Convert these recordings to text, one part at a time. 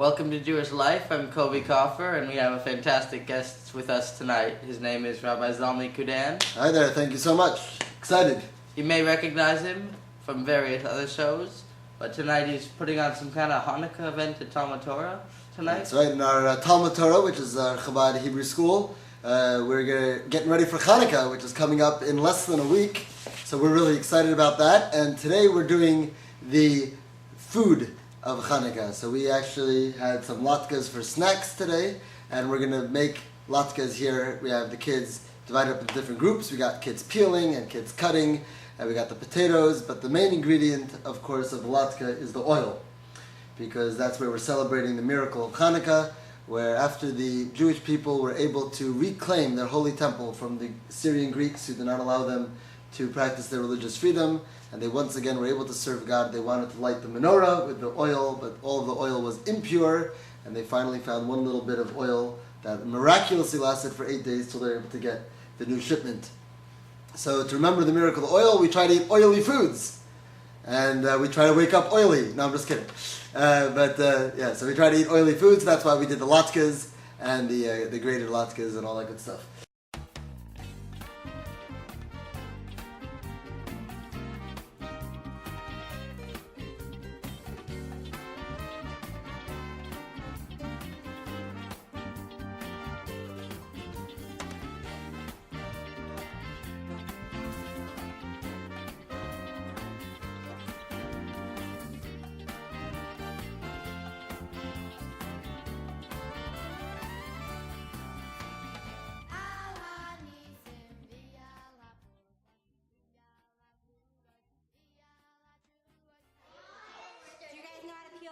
Welcome to Jewish Life. I'm Kobe Koffer, and we have a fantastic guest with us tonight. His name is Rabbi Zalmi Kudan. Hi there, thank you so much. Excited. You may recognize him from various other shows, but tonight he's putting on some kind of Hanukkah event at Talmud Torah tonight. That's right, in our Talmud Torah, which is our Chabad Hebrew school, we're getting ready for Chanukah, which is coming up in less than a week. So we're really excited about that. And today we're doing the food of Chanukah. So we actually had some Latkas for snacks today, and we're going to make Latkas here. We have the kids divided up into different groups. We got kids peeling and kids cutting, and we got the potatoes. But the main ingredient, of course, of the Latka is the oil, because that's where we're celebrating the miracle of Chanukah, where after the Jewish people were able to reclaim their holy temple from the Syrian Greeks who did not allow them to practice their religious freedom, and they once again were able to serve God. They wanted to light the menorah with the oil, but all of the oil was impure, and they finally found one little bit of oil that miraculously lasted for 8 days till they were able to get the new shipment. So to remember the miracle of oil, we try to eat oily foods, and we try to wake up oily. No, I'm just kidding. So we try to eat oily foods. That's why we did the latkes and the grated latkes and all that good stuff.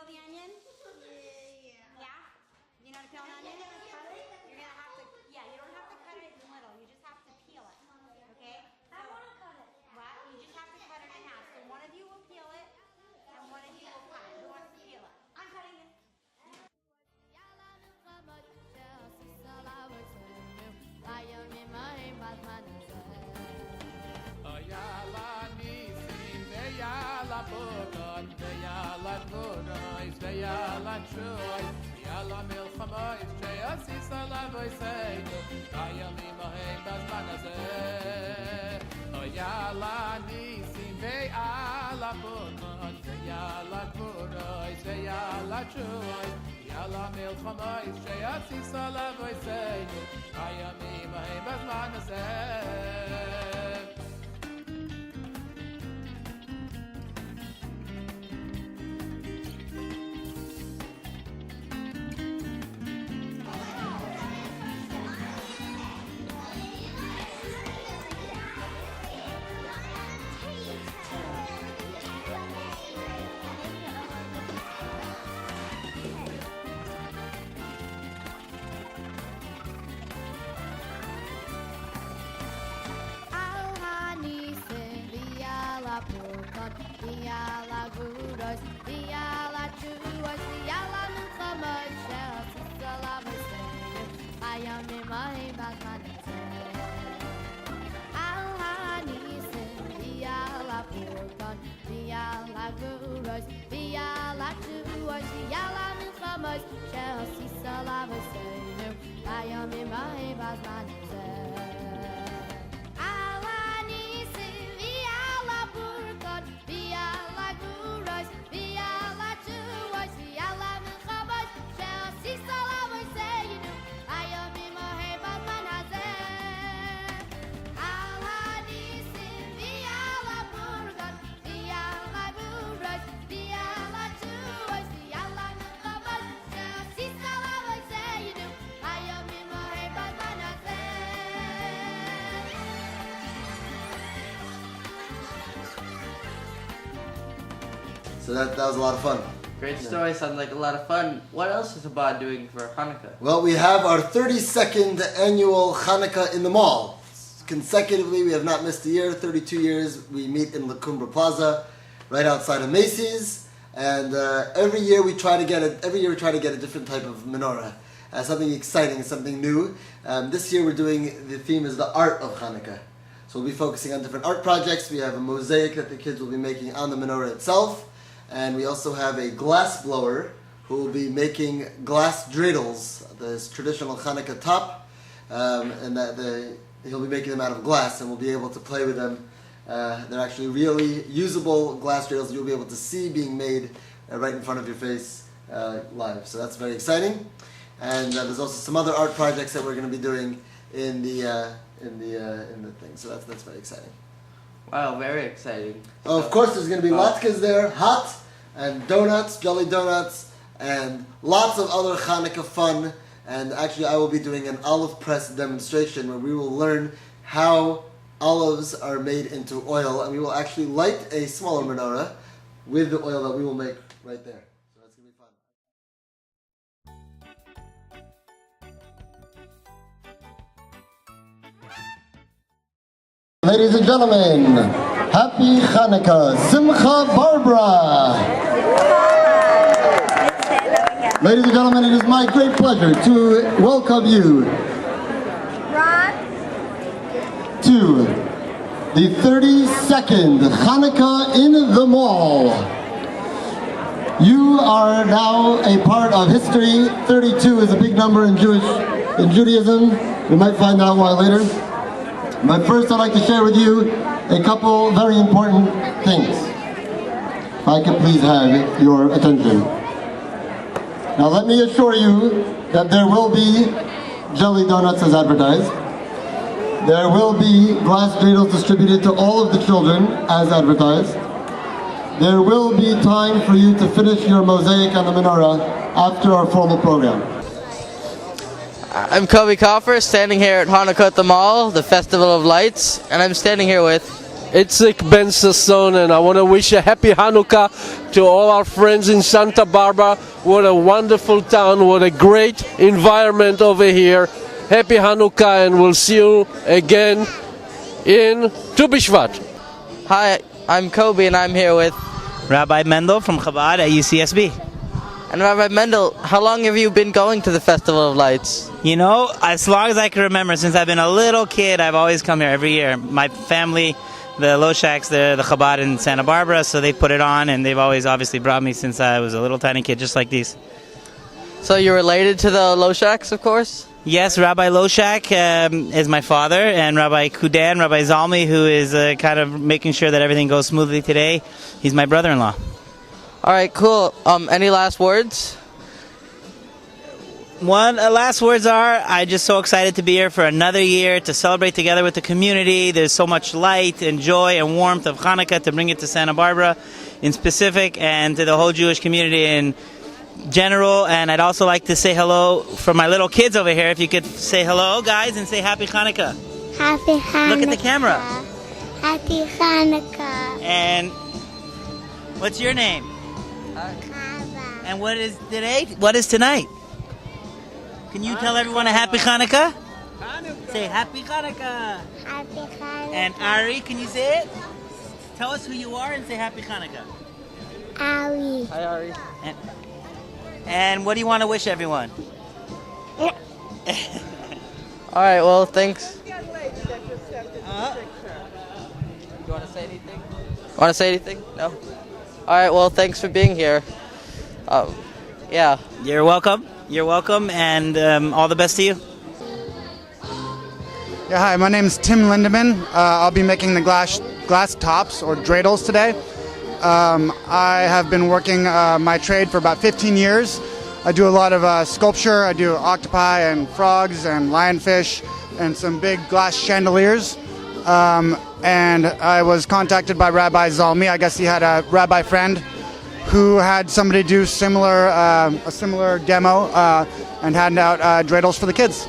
The onion? Yeah. You know how to peel an onion? You're gonna have to, you don't have to cut it in the middle, you just have to peel it. Okay? I want to cut it. What? You just have to cut it in half. So one of you will peel it, and one of you will cut it. Who wants to peel it? I'm cutting it. Yalla Troy, Yalla Milchama, it's Jayasi Salavoy Seino, Kayami Mohem Basmanaze, Yalla Nisim, Yalla Burman, Yalla Kuroy, Yalla Troy, Yalla Milchama, it's Jayasi Salavoy Seino, Kayami Mohem Basmanaze. Yalla Gudos, Yalla Chuas, Yalla Milchama, Chelsea, Salama, I am in my Batmanese. Alanisin, Yalla Purkan, Yalla Gudos, Yalla Chuas, Yalla Milchama, Chelsea, Salama, I am in my Batmanese. So that was a lot of fun. Great story, sounds like a lot of fun. What else is Chabad doing for Hanukkah? Well, we have our 32nd annual Chanukah in the mall. Consecutively, we have not missed a year, 32 years. We meet in La Cumbra Plaza, right outside of Macy's. And every year we try to get a different type of menorah, something exciting, something new. This year we're doing, the theme is the art of Chanukah. So we'll be focusing on different art projects. We have a mosaic that the kids will be making on the menorah itself. And we also have a glass blower who will be making glass dreidels, this traditional Chanukah top, and he'll be making them out of glass, and we'll be able to play with them. They're actually really usable glass dreidels that you'll be able to see being made right in front of your face live. So that's very exciting. And there's also some other art projects that we're going to be doing in the thing. So that's very exciting. Wow, very exciting. Oh, of course, there's going to be Latkas there, hot, and donuts, jelly donuts, and lots of other Chanukah fun. And actually, I will be doing an olive press demonstration where we will learn how olives are made into oil, and we will actually light a smaller menorah with the oil that we will make right there. So that's going to be fun. Ladies and gentlemen, Happy Chanukah, Simcha Barbara. Ladies and gentlemen, it is my great pleasure to welcome you to the 32nd Chanukah in the Mall. You are now a part of history. 32 is a big number in Judaism. We might find out why later. But first I'd like to share with you a couple very important things. If I can please have your attention. Now let me assure you that there will be jelly donuts as advertised. There will be glass dreidels distributed to all of the children as advertised. There will be time for you to finish your mosaic on the menorah after our formal program. I'm Kobe Coffer, standing here at Hanukkah at the Mall, the Festival of Lights, and I'm standing here with Itzik Ben Sasson, and I want to wish a happy Hanukkah to all our friends in Santa Barbara. What a wonderful town, what a great environment over here. Happy Hanukkah, and we'll see you again in Tu B'Shvat. Hi, I'm Kobe, and I'm here with Rabbi Mendel from Chabad at UCSB. And Rabbi Mendel, how long have you been going to the Festival of Lights? You know, as long as I can remember, since I've been a little kid, I've always come here every year. My family, the Loshaks, they're the Chabad in Santa Barbara, so they put it on, and they've always obviously brought me since I was a little tiny kid, just like these. So you're related to the Loshaks, of course? Yes, Rabbi Loshak is my father, and Rabbi Kudan, Rabbi Zalmi, who is kind of making sure that everything goes smoothly today, he's my brother-in-law. All right, cool. Any last words? Last words are, I'm just so excited to be here for another year, to celebrate together with the community. There's so much light and joy and warmth of Hanukkah to bring it to Santa Barbara in specific and to the whole Jewish community in general. And I'd also like to say hello for my little kids over here. If you could say hello, guys, and say Happy Hanukkah. Happy Hanukkah. Look at the camera. Happy Hanukkah. And what's your name? Kava. And what is today? What is tonight? Can you tell everyone a Happy Hanukkah? Say Happy Hanukkah. Happy Hanukkah. And Ari, can you say it? Tell us who you are and say Happy Hanukkah. Ari. Hi, Ari. And what do you want to wish everyone? All right, well, thanks. You want to say anything? Want to say anything? No? All right, well, thanks for being here. Yeah. You're welcome. You're welcome, and all the best to you. Yeah, hi, my name is Tim Lindemann. I'll be making the glass tops or dreidels today. I have been working my trade for about 15 years. I do a lot of sculpture. I do octopi and frogs and lionfish and some big glass chandeliers. And I was contacted by Rabbi Zalmi. I guess he had a rabbi friend who had somebody do a similar demo and hand out dreidels for the kids.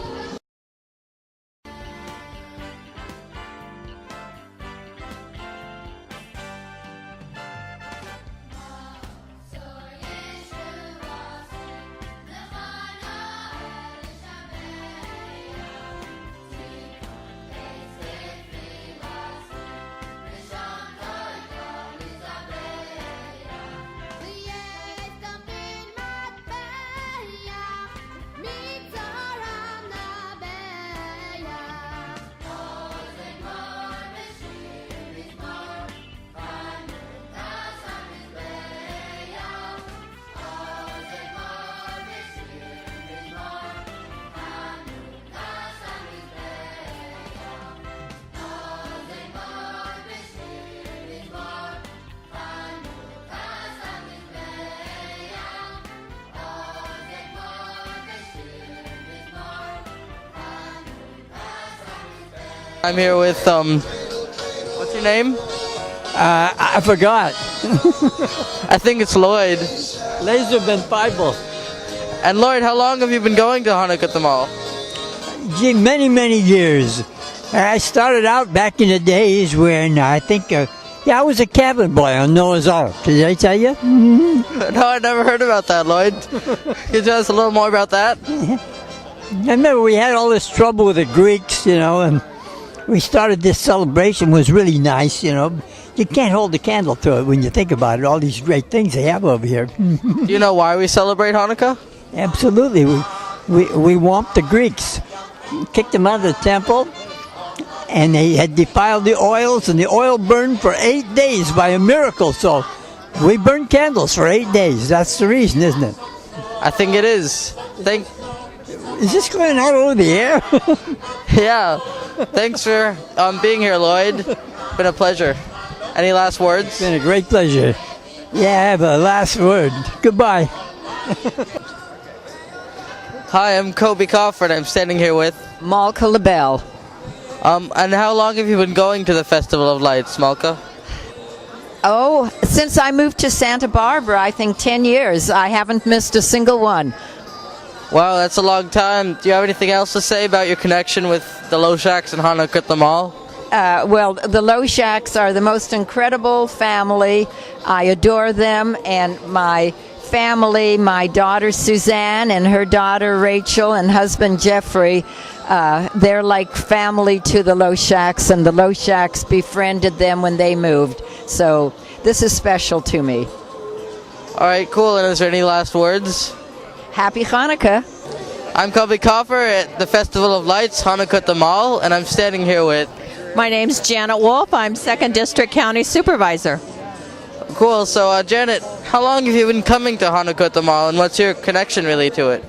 I'm here with, what's your name? I forgot. I think it's Lloyd. Laser Ben Bible. And Lloyd, how long have you been going to Hanukkah at the mall? Gee, many, many years. I started out back in the days when I think, I was a cabin boy on Noah's Ark. Did I tell you? No, I never heard about that, Lloyd. Can you tell us a little more about that? I remember we had all this trouble with the Greeks, and we started this celebration. It was really nice, You can't hold a candle to it when you think about it, all these great things they have over here. Do you know why we celebrate Hanukkah? Absolutely. We whomped the Greeks, kicked them out of the temple, and they had defiled the oils, and the oil burned for 8 days by a miracle. So we burned candles for 8 days. That's the reason, isn't it? I think it is. Is this going out over the air? Yeah. Thanks for being here, Lloyd. Been a pleasure. Any last words? It's been a great pleasure. Yeah, I have a last word. Goodbye. Hi, I'm Kobe Crawford. I'm standing here with Malka LaBelle. And how long have you been going to the Festival of Lights, Malka? Oh, since I moved to Santa Barbara, I think 10 years. I haven't missed a single one. Wow, that's a long time. Do you have anything else to say about your connection with the Loshaks and Hanukkah at the mall? Well, the Loshaks are the most incredible family. I adore them, and my family, my daughter Suzanne and her daughter Rachel and husband Jeffrey, they're like family to the Loshaks, and the Loshaks befriended them when they moved. So this is special to me. All right, cool. And is there any last words? Happy Hanukkah. I'm Kobe Coffer at the Festival of Lights, Hanukkah at the Mall, and I'm standing here with... My name's Janet Wolf. I'm 2nd District County Supervisor. Cool. So, Janet, how long have you been coming to Hanukkah at the Mall, and what's your connection really to it?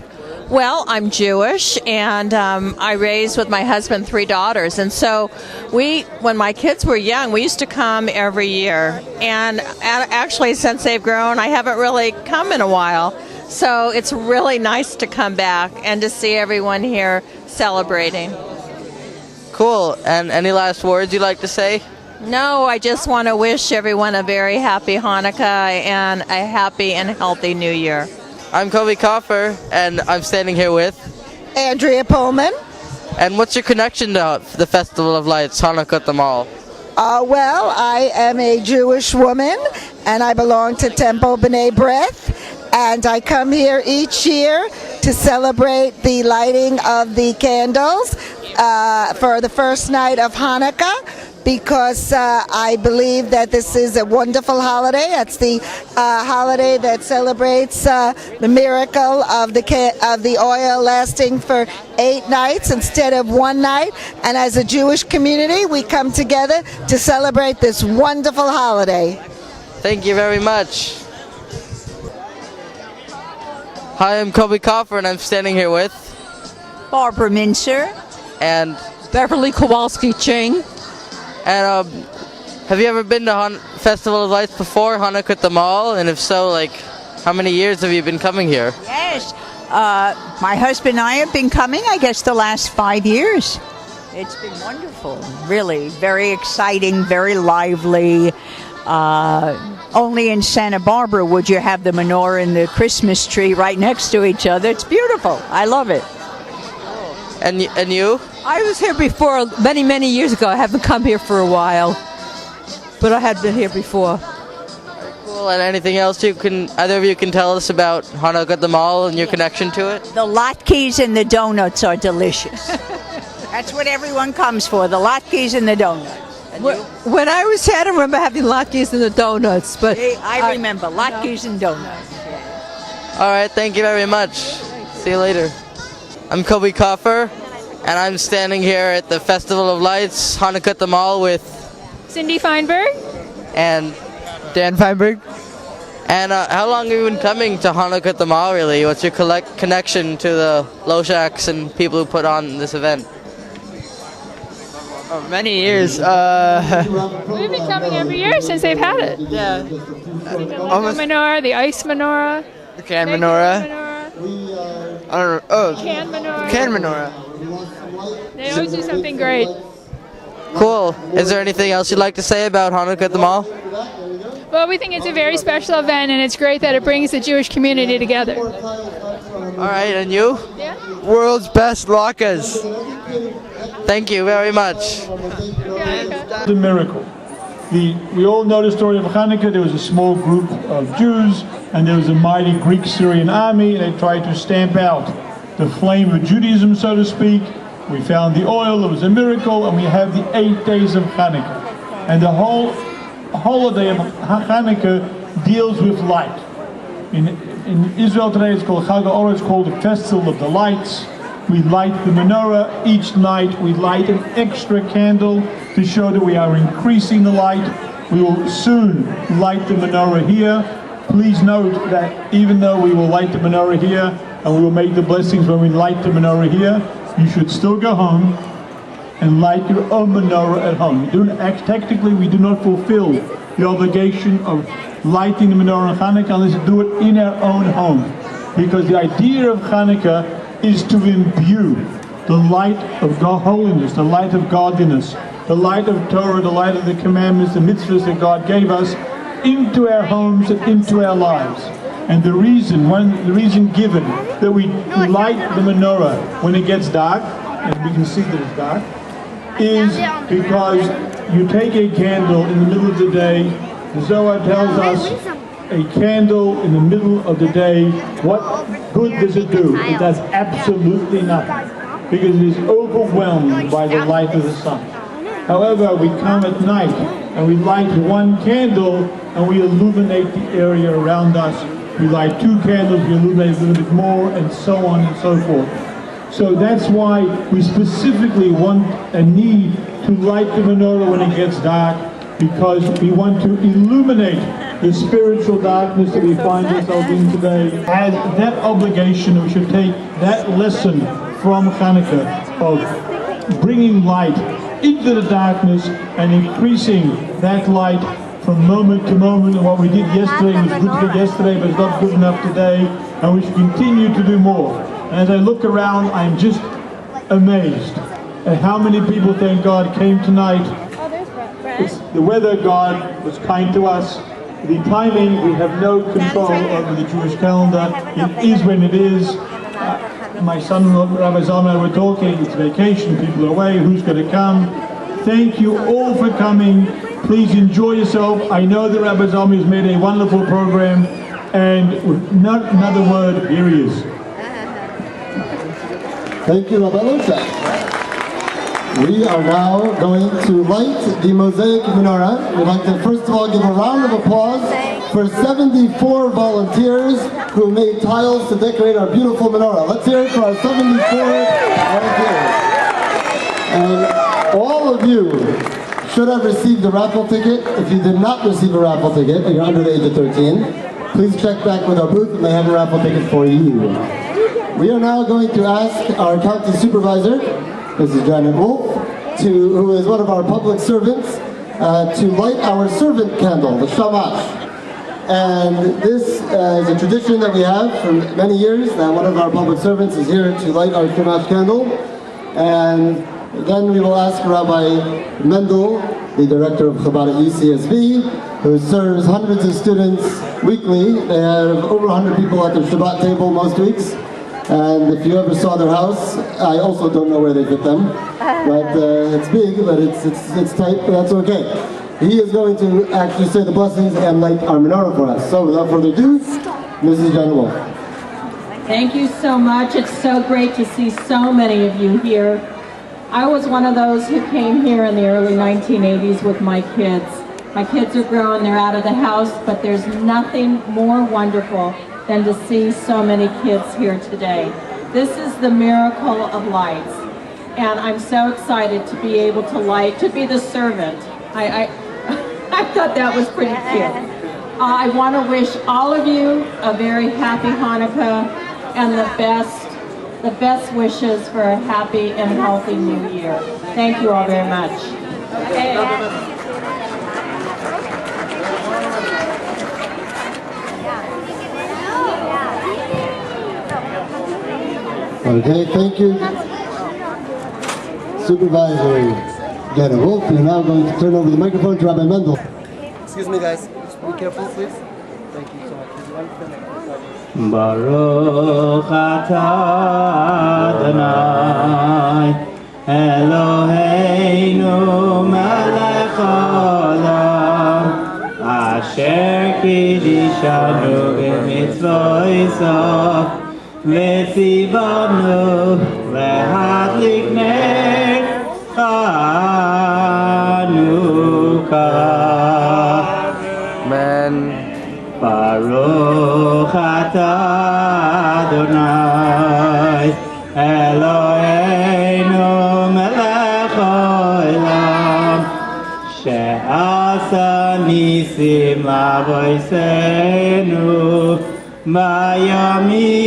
Well, I'm Jewish, and I raised with my husband 3 daughters. And so when my kids were young, we used to come every year. And actually, since they've grown, I haven't really come in a while. So it's really nice to come back and to see everyone here celebrating. Cool. And any last words you'd like to say? No, I just want to wish everyone a very happy Hanukkah and a happy and healthy New Year. I'm Kobe Coffer, and I'm standing here with... Andrea Pullman. And what's your connection to the Festival of Lights, Hanukkah at the Mall? Well, I am a Jewish woman, and I belong to Temple B'nai B'rith, and I come here each year to celebrate the lighting of the candles for the first night of Hanukkah, because I believe that this is a wonderful holiday. It's the holiday that celebrates the miracle of the oil lasting for 8 nights instead of 1 night. And as a Jewish community, we come together to celebrate this wonderful holiday. Thank you very much. Hi, I'm Kobe Coffer, and I'm standing here with... Barbara Mincer. And... Beverly Kowalski-Ching. And have you ever been to Festival of Lights before, Hanukkah at the Mall? And if so, how many years have you been coming here? Yes. My husband and I have been coming, I guess, the last 5 years. It's been wonderful, really. Very exciting, very lively. Only in Santa Barbara would you have the menorah and the Christmas tree right next to each other. It's beautiful. I love it. And you? I was here before, many, many years ago. I haven't come here for a while, but I had been here before. Cool. And anything else either of you can tell us about Hanukkah at the Mall and your connection to it? The latkes and the donuts are delicious. That's what everyone comes for, the latkes and the donuts. When I was here, I don't remember having latkes and the donuts, but... I remember, latkes and donuts. Yeah. All right, thank you very much. See you later. I'm Kobe Coffer, and I'm standing here at the Festival of Lights, Hanukkah at the Mall with... Cindy Feinberg. And... Dan Feinberg. And how long have you been coming to Hanukkah at the Mall, really? What's your connection to the Loshaks and people who put on this event? Oh, many years. We've been coming every year since they've had it. Yeah. The menorah, the ice menorah. The can menorah. I don't know. Oh. Can menorah. Can menorah. They always do something great. Cool. Is there anything else you'd like to say about Hanukkah at the mall? Well, we think it's a very special event, and it's great that it brings the Jewish community together. All right, and you? Yeah. World's best Latkas. Thank you very much. It's a miracle. We all know the story of Chanukah. There was a small group of Jews, and there was a mighty Greek-Syrian army, and they tried to stamp out the flame of Judaism, so to speak. We found the oil, it was a miracle, and we have the 8 days of Chanukah. And the whole holiday of Chanukah deals with light. In Israel today it's called Chag HaOr, it's called the Festival of the Lights. We light the menorah each night. We light an extra candle to show that we are increasing the light. We will soon light the menorah here. Please note that even though we will light the menorah here and we will make the blessings when we light the menorah here, you should still go home and light your own menorah at home. Technically, we do not fulfill the obligation of lighting the menorah on Hanukkah unless we do it in our own home. Because the idea of Hanukkah is to imbue the light of God, holiness, the light of godliness, the light of Torah, the light of the commandments, the mitzvahs that God gave us into our homes and into our lives. And the reason given that we light the menorah when it gets dark, and we can see that it's dark, is because you take a candle in the middle of the day. The Zohar tells us a candle in the middle of the day, what good does it do? It does absolutely nothing, because it is overwhelmed by the light of the sun. However, we come at night and we light one candle and we illuminate the area around us. We light two candles, we illuminate a little bit more, and so on and so forth. So that's why we specifically want and need to light the menorah when it gets dark, because we want to illuminate the spiritual darkness that we find ourselves in today. As that obligation, we should take that lesson from Chanukah of bringing light into the darkness and increasing that light from moment to moment. And what we did yesterday was good for yesterday, but it's not good enough today, and we should continue to do more. And as I look around, I'm just amazed at how many people, thank God, came tonight. The weather God was kind to us. The timing, we have no control over the Jewish calendar. It is when it is. My son, Rabbi Zalman, and I were talking, it's vacation, people are away, who's going to come? Thank you all for coming. Please enjoy yourself. I know that Rabbi Zalman has made a wonderful program, and with not another word, here he is. Thank you, Rabbi Latkas. We are now going to light the mosaic menorah. We'd like to first of all give a round of applause for 74 volunteers who made tiles to decorate our beautiful menorah. Let's hear it for our 74 volunteers. And all of you should have received a raffle ticket. If you did not receive a raffle ticket and you're under the age of 13, please check back with our booth and they have a raffle ticket for you. We are now going to ask our county supervisor, Mrs. Janet Wolf, who is one of our public servants, to light our servant candle, the shamash. And this is a tradition that we have for many years, that one of our public servants is here to light our shamash candle. And then we will ask Rabbi Mendel, the director of Chabad at UCSB, who serves hundreds of students weekly. They have over 100 people at their Shabbat table most weeks. And if you ever saw their house, I also don't know where they fit them. But it's big, but it's tight, but that's okay. He is going to actually say the blessings and light our menorah for us. So without further ado, Mrs. Janet Wolf. Thank you so much. It's so great to see so many of you here. I was one of those who came here in the early 1980s with my kids. My kids are grown, they're out of the house, but there's nothing more wonderful than to see so many kids here today. This is the miracle of lights. And I'm so excited to be able to light, to be the servant. I thought that was pretty cute. I want to wish all of you a very happy Hanukkah and the best wishes for a happy and healthy new year. Thank you all very much. Okay, thank you, Supervisor Get a wolf. We're now going to turn over the microphone to Rabbi Mendel. Excuse me, guys. Just be careful, please. Thank you so much. Baruch atah Adonai Eloheinu melech haolam asher kiddushanu b'mitzvoso v'tzivanu להדליק נר Chanukah. Amen. Baruch atah Adonai Eloheinu melech haolam she'asa nisim la'avoseinu bayamim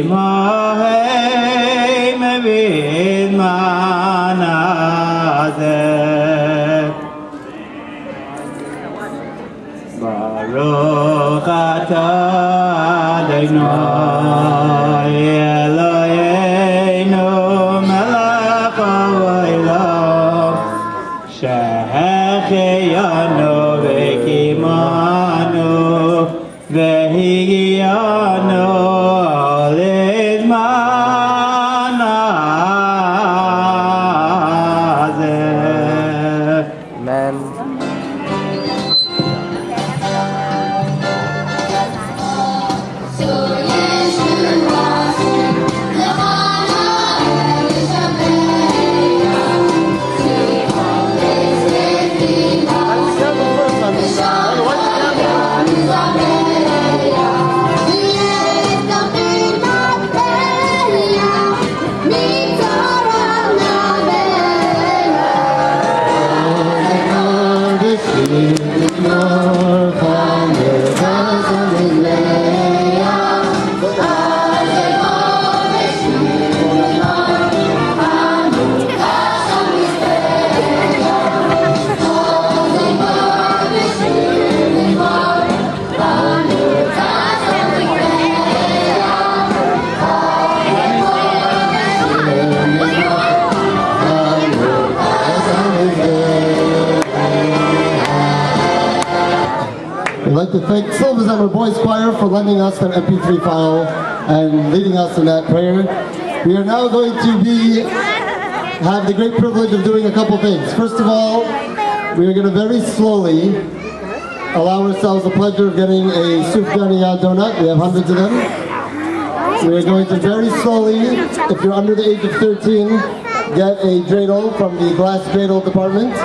ha'hem b'zman hazeh. Baruch atah Adonai Eloheinu melech haolam שהחיינו וקימנו והגיענו לזמן הזה. Amen. I'd like to thank Silver Boys Choir for lending us their MP3 file and leading us in that prayer. We are now going to have the great privilege of doing a couple things. First of all, we are going to very slowly allow ourselves the pleasure of getting a soup donut. We have hundreds of them. We are going to very slowly, if you're under the age of 13, get a dreidel from the glass dreidel department.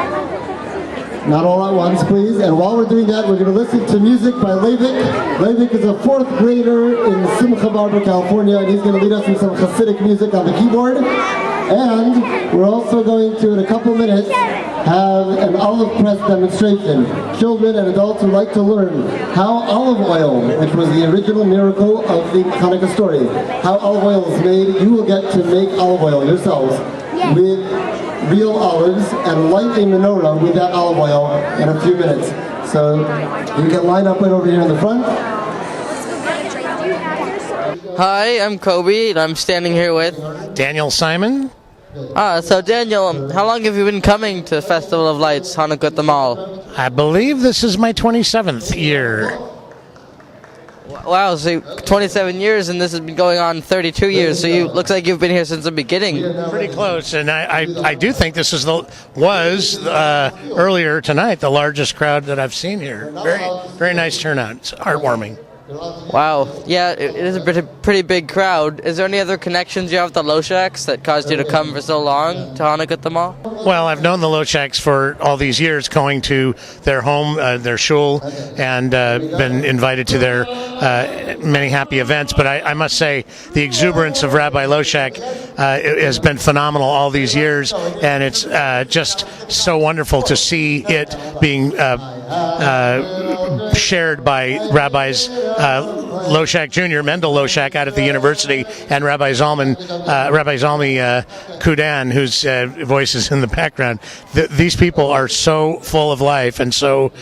Not all at once, please. And while we're doing that, we're going to listen to music by Leivik. Leivik is a 4th grader in Simcha Barbara, California, and he's going to lead us through some Hasidic music on the keyboard. And we're also going to, in a couple minutes, have an olive press demonstration. Children and adults who like to learn how olive oil, which was the original miracle of the Chanukah story, how olive oil is made. You will get to make olive oil yourselves with real olives and light a menorah with that olive oil in a few minutes. So you can line up right over here in the front. Hi, I'm Kobe, and I'm standing here with Daniel Simon. So Daniel, how long have you been coming to Festival of Lights, Chanukah at the Mall? I believe this is my 27th year. Wow, so 27 years, and this has been going on 32 years, so you looks like you've been here since the beginning. Pretty close, and I do think this is earlier tonight the largest crowd that I've seen here. Very nice turnout. It's heartwarming. Wow, yeah, it is a pretty big crowd. Is there any other connections you have with the Loshaks that caused you to come for so long to Chanukah at the Mall? Well, I've known the Loshaks for all these years, going to their home, their shul, and been invited to their many happy events. But I must say, the exuberance of Rabbi Loshak has been phenomenal all these years, and it's just so wonderful to see it being shared by Rabbis Loshak Jr., Mendel Loshak out at the university, and Rabbi Zalmi Kudan, whose voice is in the background. These people are so full of life and so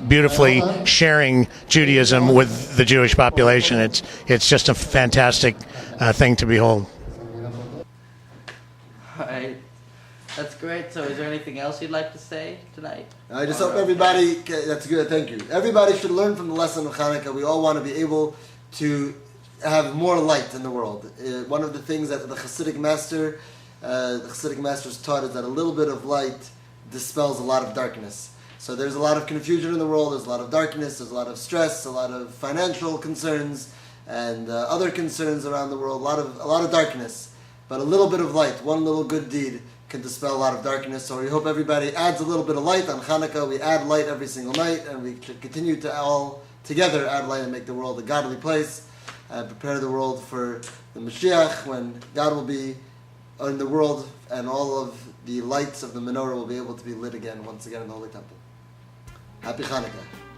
beautifully sharing Judaism with the Jewish population. It's just a fantastic thing to behold. Hi. That's great. So is there anything else you'd like to say tonight? I just hope everybody, that's good, thank you. Everybody should learn from the lesson of Chanukah. We all want to be able to have more light in the world. One of the things that the Hasidic masters taught is that a little bit of light dispels a lot of darkness. So there's a lot of confusion in the world, there's a lot of darkness, there's a lot of stress, a lot of financial concerns, and other concerns around the world, a lot of darkness. But a little bit of light, one little good deed, can dispel a lot of darkness. So we hope everybody adds a little bit of light on Chanukah. We add light every single night, and we should continue to all together add light and make the world a godly place, and prepare the world for the Mashiach, when God will be in the world and all of the lights of the menorah will be able to be lit again, once again in the Holy Temple. Happy Chanukah.